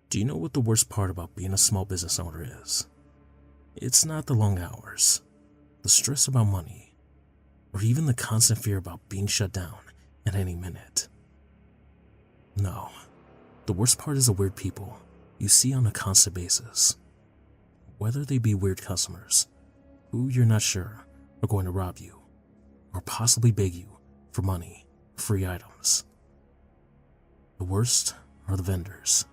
Do you know what the worst part about being a small business owner is? It's not the long hours, the stress about money, or even the constant fear about being shut down at any minute. No, the worst part is the weird people you see on a constant basis. Whether they be weird customers, who you're not sure are going to rob you, or possibly beg you for money, free items. The worst are the vendors.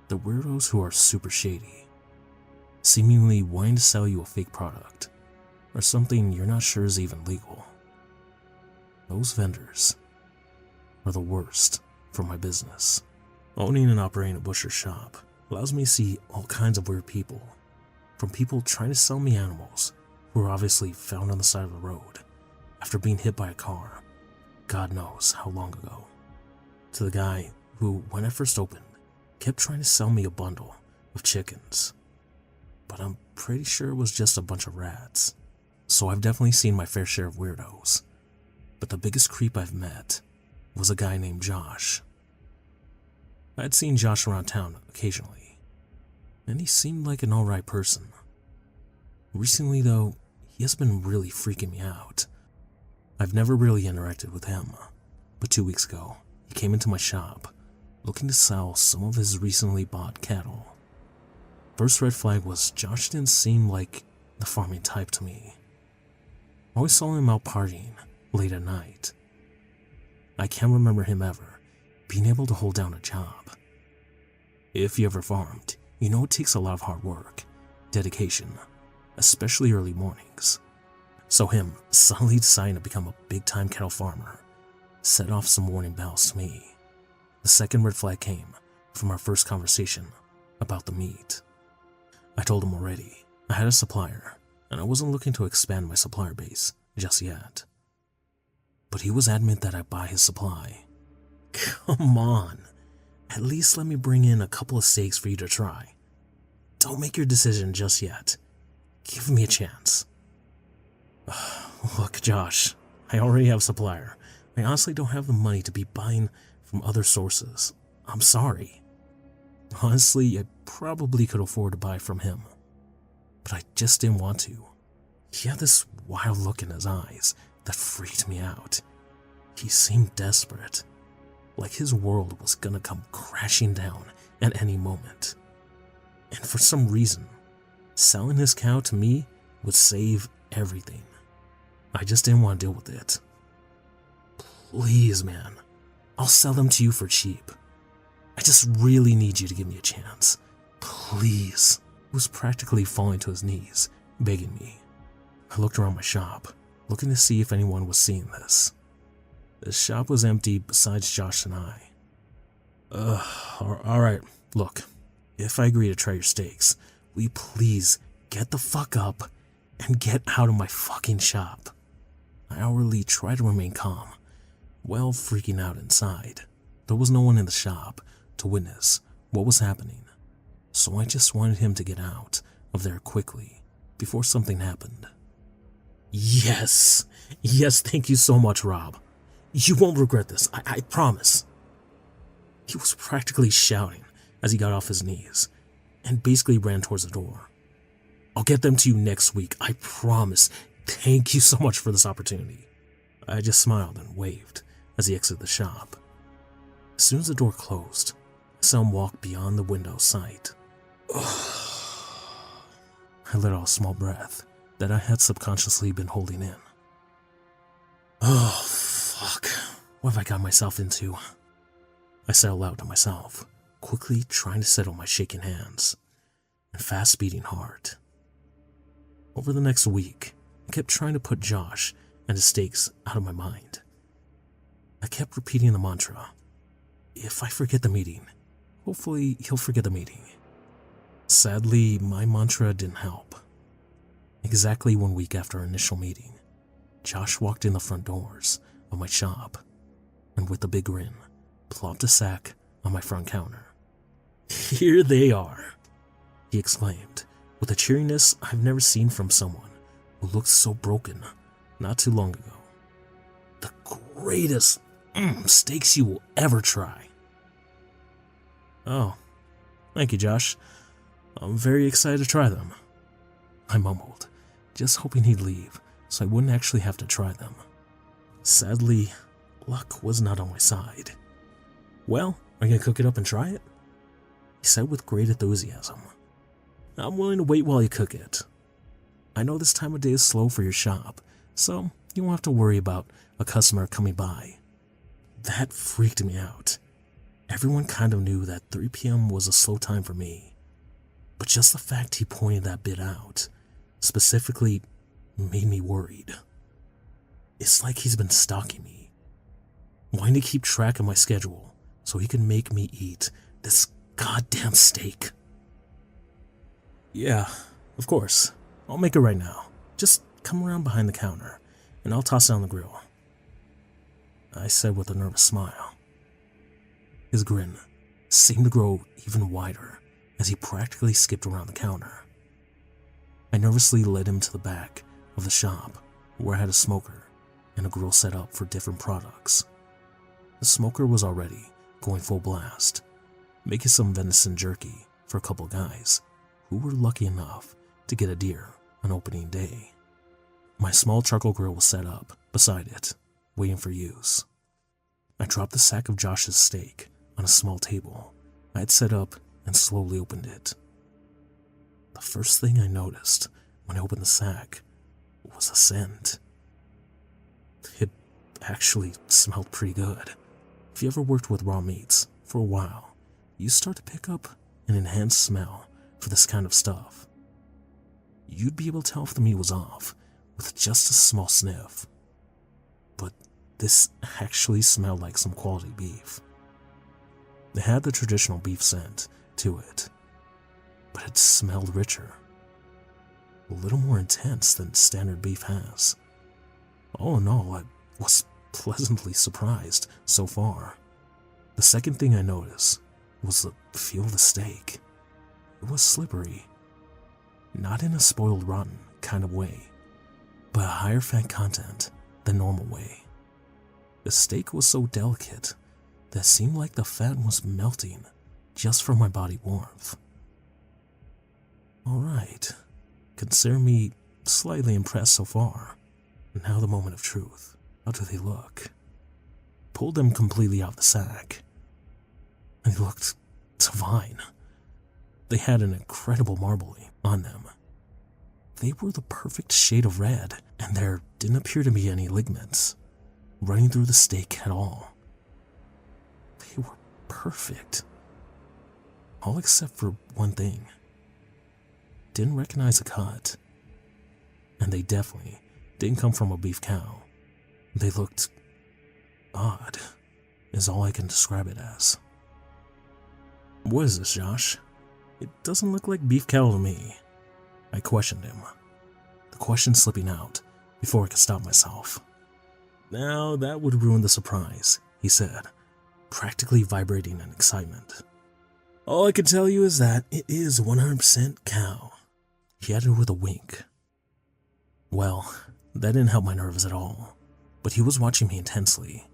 The weirdos who are super shady, seemingly wanting to sell you a fake product, or something you're not sure is even legal. Those vendors are the worst for my business. Owning and operating a butcher shop allows me to see all kinds of weird people, from people trying to sell me animals who are obviously found on the side of the road after being hit by a car, God knows how long ago, to the guy who, when I first opened, kept trying to sell me a bundle of chickens, but I'm pretty sure it was just a bunch of rats. So I've definitely seen my fair share of weirdos, but the biggest creep I've met was a guy named Josh. I'd seen Josh around town occasionally, and he seemed like an alright person. Recently though, he has been really freaking me out. I've never really interacted with him, but 2 weeks ago, he came into my shop looking to sell some of his recently bought cattle. First red flag was Josh didn't seem like the farming type to me. I always saw him out partying late at night. I can't remember him ever being able to hold down a job. If you ever farmed, you know it takes a lot of hard work, dedication, especially early mornings. So him suddenly deciding to become a big-time cattle farmer set off some warning bells to me. The second red flag came from our first conversation about the meat. I told him already I had a supplier and I wasn't looking to expand my supplier base just yet. But he was adamant that I buy his supply. Come on, at least let me bring in a couple of steaks for you to try. Don't make your decision just yet. Give me a chance. Look, Josh, I already have a supplier. I honestly don't have the money to be buying from other sources. I'm sorry. Honestly, I probably could afford to buy from him, but I just didn't want to. He had this wild look in his eyes that freaked me out. He seemed desperate, like his world was gonna come crashing down at any moment. And for some reason, selling his cow to me would save everything. I just didn't want to deal with it. Please, man, I'll sell them to you for cheap. I just really need you to give me a chance. Please. He was practically falling to his knees, begging me. I looked around my shop, looking to see if anyone was seeing this. The shop was empty besides Josh and I. Alright, look, if I agree to try your steaks, will you please get the fuck up and get out of my fucking shop? I outwardly tried to remain calm, while freaking out inside. There was no one in the shop to witness what was happening, so I just wanted him to get out of there quickly before something happened. Yes, thank you so much, Rob. You won't regret this, I promise. He was practically shouting as he got off his knees and basically ran towards the door. I'll get them to you next week, I promise. Thank you so much for this opportunity. I just smiled and waved as he exited the shop. As soon as the door closed, I saw him walk beyond the window sight. I let out a small breath that I had subconsciously been holding in. Oh, fuck. What have I got myself into? I said aloud to myself, quickly trying to settle my shaking hands and fast-beating heart. Over the next week, I kept trying to put Josh and his steaks out of my mind. I kept repeating the mantra, if I forget the meeting, hopefully he'll forget the meeting. Sadly, my mantra didn't help. Exactly 1 week after our initial meeting, Josh walked in the front doors of my shop and with a big grin, plopped a sack on my front counter. Here they are, he exclaimed, with a cheeriness I've never seen from someone who looked so broken not too long ago. The greatest steaks you will ever try. Oh, Thank you, Josh. I'm very excited to try them. I mumbled, just hoping he'd leave so I wouldn't actually have to try them. Sadly, luck was not on my side. Well, are you gonna cook it up and try it? He said with great enthusiasm. I'm willing to wait while you cook it. I know this time of day is slow for your shop, so you won't have to worry about a customer coming by. That freaked me out. Everyone kind of knew that 3 p.m. was a slow time for me, but just the fact he pointed that bit out, specifically, made me worried. It's like he's been stalking me, wanting to keep track of my schedule so he can make me eat this goddamn steak. Yeah, of course. I'll make it right now. Just come around behind the counter, and I'll toss it on the grill, I said with a nervous smile. His grin seemed to grow even wider as he practically skipped around the counter. I nervously led him to the back of the shop where I had a smoker and a grill set up for different products. The smoker was already going full blast, making some venison jerky for a couple guys who were lucky enough to get a deer on opening day. My small charcoal grill was set up beside it, waiting for use. I dropped the sack of Josh's steak on a small table I had set up and slowly opened it. The first thing I noticed when I opened the sack was a scent. It actually smelled pretty good. If you ever worked with raw meats for a while, you start to pick up an enhanced smell for this kind of stuff. You'd be able to tell if the meat was off with just a small sniff. But this actually smelled like some quality beef. It had the traditional beef scent to it, but it smelled richer, a little more intense than standard beef has. All in all, I was pleasantly surprised so far. The second thing I noticed was the feel of the steak. It was slippery, not in a spoiled rotten kind of way, but a higher fat content than normal way. The steak was so delicate that it seemed like the fat was melting just from my body warmth. Alright, consider me slightly impressed so far. Now the moment of truth. How do they look? Pulled them completely out of the sack. They looked divine. They had an incredible marbling on them. They were the perfect shade of red, and there didn't appear to be any ligaments running through the steak at all. They were perfect. All except for one thing. Didn't recognize a cut. And they definitely didn't come from a beef cow. They looked odd, is all I can describe it as. What is this, Josh? It doesn't look like beef cattle to me. I questioned him, the question slipping out before I could stop myself. Now that would ruin the surprise, he said, practically vibrating in excitement. All I can tell you is that it is 100% cow, he added with a wink. Well, that didn't help my nerves at all, but he was watching me intensely,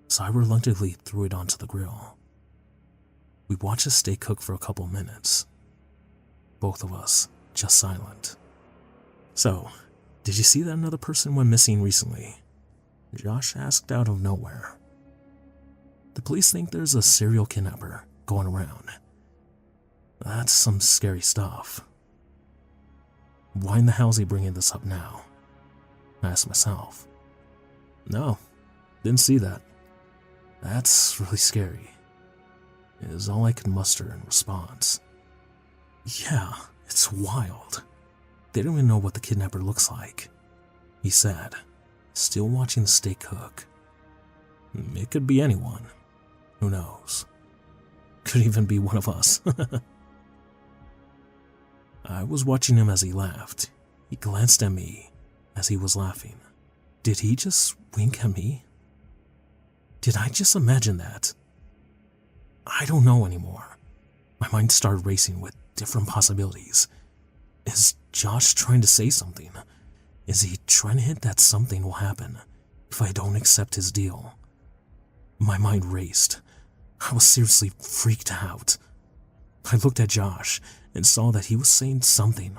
so I reluctantly threw it onto the grill. We watched the steak cook for a couple minutes, both of us just silent. So, did you see that another person went missing recently? Josh asked out of nowhere. The police think there's a serial kidnapper going around. That's some scary stuff. Why in the hell is he bringing this up now? I asked myself. No, didn't see that. That's really scary, is all I could muster in response. Yeah, it's wild. They don't even know what the kidnapper looks like, he said, still watching the steak cook. It could be anyone. Who knows? Could even be one of us. I was watching him as he laughed. He glanced at me as he was laughing. Did he just wink at me? Did I just imagine that? I don't know anymore. My mind started racing with different possibilities. Is Josh trying to say something? Is he trying to hint that something will happen if I don't accept his deal? My mind raced. I was seriously freaked out. I looked at Josh and saw that he was saying something,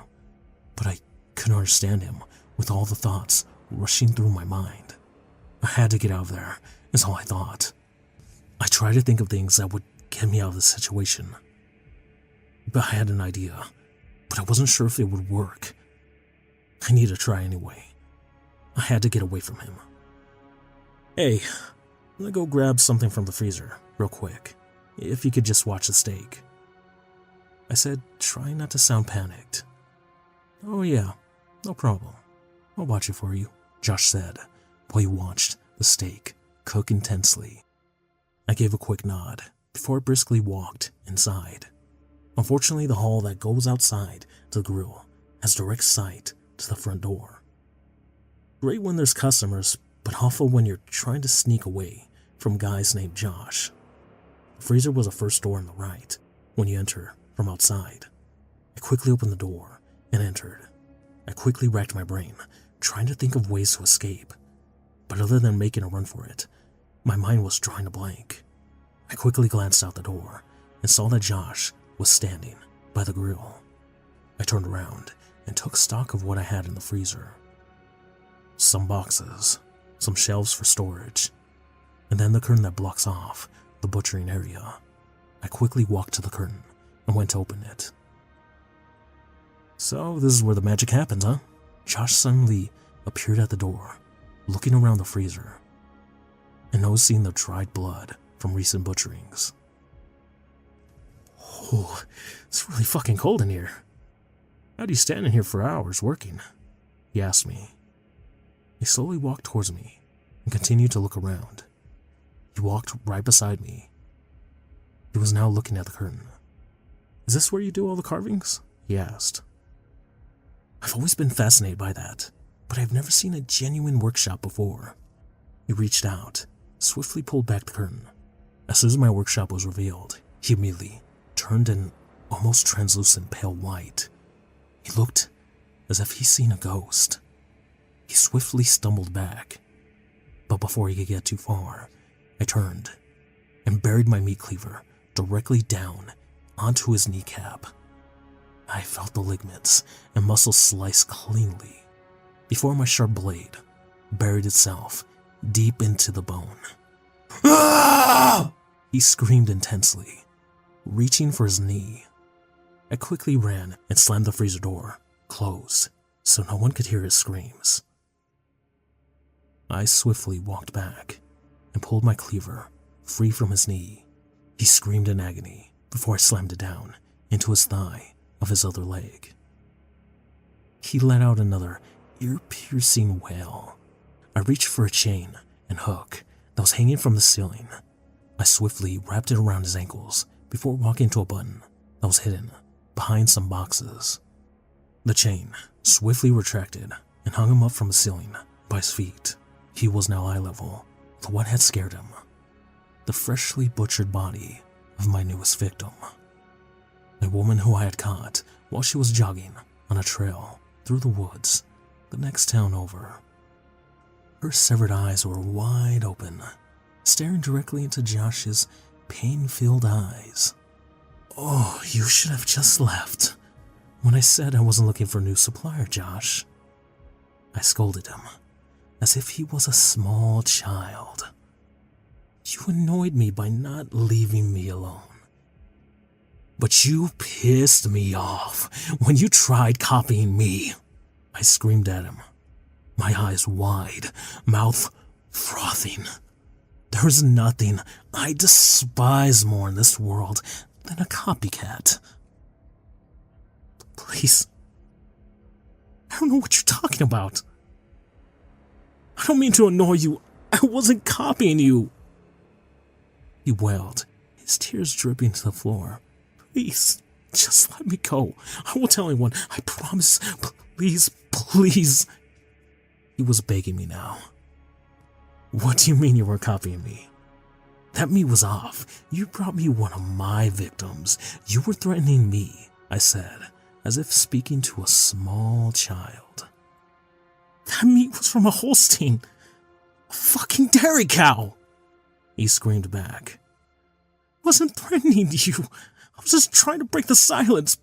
but I couldn't understand him with all the thoughts rushing through my mind. I had to get out of there, is all I thought. I tried to think of things that would get me out of the situation. But I had an idea, but I wasn't sure if it would work. I needed to try anyway. I had to get away from him. Hey, I'm gonna go grab something from the freezer, real quick. If you could just watch the steak. I said, trying not to sound panicked. Oh yeah, no problem. I'll watch it for you, Josh said, while he watched the steak cook intensely. I gave a quick nod before I briskly walked inside. Unfortunately, the hall that goes outside to the grill has direct sight to the front door. Great when there's customers, but awful when you're trying to sneak away from guys named Josh. The freezer was the first door on the right when you enter from outside. I quickly opened the door and entered. I quickly racked my brain, trying to think of ways to escape, but other than making a run for it, my mind was drawing a blank. I quickly glanced out the door and saw that Josh was standing by the grill. I turned around and took stock of what I had in the freezer. Some boxes, some shelves for storage, and then the curtain that blocks off the butchering area. I quickly walked to the curtain and went to open it. So this is where the magic happens, huh? Josh suddenly appeared at the door, looking around the freezer and noticing the dried blood from recent butcherings. Oh, it's really fucking cold in here. How do you stand in here for hours working? He asked me. He slowly walked towards me and continued to look around. He walked right beside me. He was now looking at the curtain. Is this where you do all the carvings? He asked. I've always been fascinated by that, but I've never seen a genuine workshop before. He reached out, swiftly pulled back the curtain. As soon as my workshop was revealed, he immediately turned an almost translucent pale white. He looked as if he'd seen a ghost. He swiftly stumbled back, but before he could get too far, I turned and buried my meat cleaver directly down onto his kneecap. I felt the ligaments and muscles slice cleanly before my sharp blade buried itself deep into the bone. Ah! He screamed intensely, reaching for his knee. I quickly ran and slammed the freezer door closed so no one could hear his screams. I swiftly walked back and pulled my cleaver free from his knee. He screamed in agony before I slammed it down into his thigh of his other leg. He let out another ear-piercing wail. I reached for a chain and hook that was hanging from the ceiling. I swiftly wrapped it around his ankles before walking to a button that was hidden behind some boxes. The chain swiftly retracted and hung him up from the ceiling by his feet. He was now eye level with what had scared him, the freshly butchered body of my newest victim. A woman who I had caught while she was jogging on a trail through the woods the next town over. Her severed eyes were wide open, staring directly into Josh's pain-filled eyes. Oh, you should have just left when I said I wasn't looking for a new supplier, Josh. I scolded him, as if he was a small child. You annoyed me by not leaving me alone. But you pissed me off when you tried copying me. I screamed at him, my eyes wide, mouth frothing. There's nothing I despise more in this world than a copycat. Please. I don't know what you're talking about. I don't mean to annoy you. I wasn't copying you. He wailed, his tears dripping to the floor. Please, just let me go. I won't tell anyone. I promise. Please, please. He was begging me now. What do you mean you weren't copying me? That meat was off. You brought me one of my victims. You were threatening me, I said, as if speaking to a small child. That meat was from a Holstein. A fucking dairy cow. He screamed back. I wasn't threatening you. I was just trying to break the silence.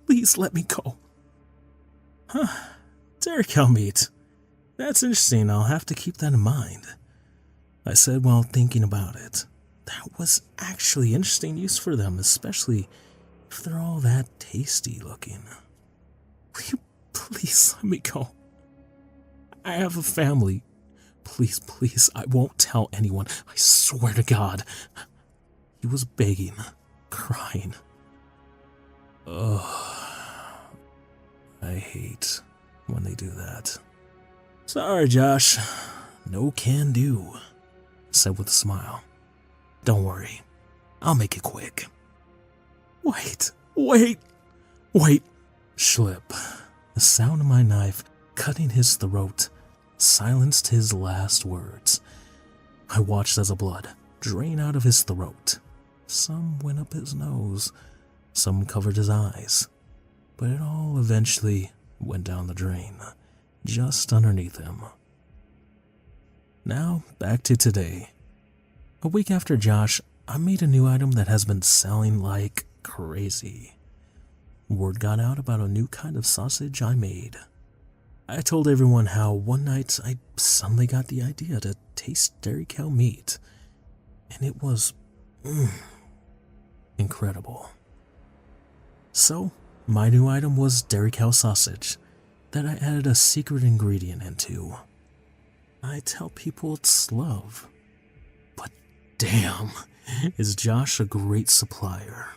Please let me go. Huh. Dairy cow meat. That's interesting. I'll have to keep that in mind, I said while thinking about it. That was actually interesting use for them, especially if they're all that tasty looking. Will you please let me go? I have a family. Please, please, I won't tell anyone. I swear to God. He was begging, crying. Ugh. I hate when they do that. Sorry, Josh. No can do, I said with a smile. Don't worry. I'll make it quick. Wait. Schlip. The sound of my knife cutting his throat silenced his last words. I watched as the blood drained out of his throat. Some went up his nose, some covered his eyes, but it all eventually went down the drain, just underneath him. Now, back to today. A week after Josh, I made a new item that has been selling like crazy. Word got out about a new kind of sausage I made. I told everyone how one night I suddenly got the idea to taste dairy cow meat, and it was incredible. So, my new item was dairy cow sausage that I added a secret ingredient into. I tell people it's love, but damn, is Josh a great supplier.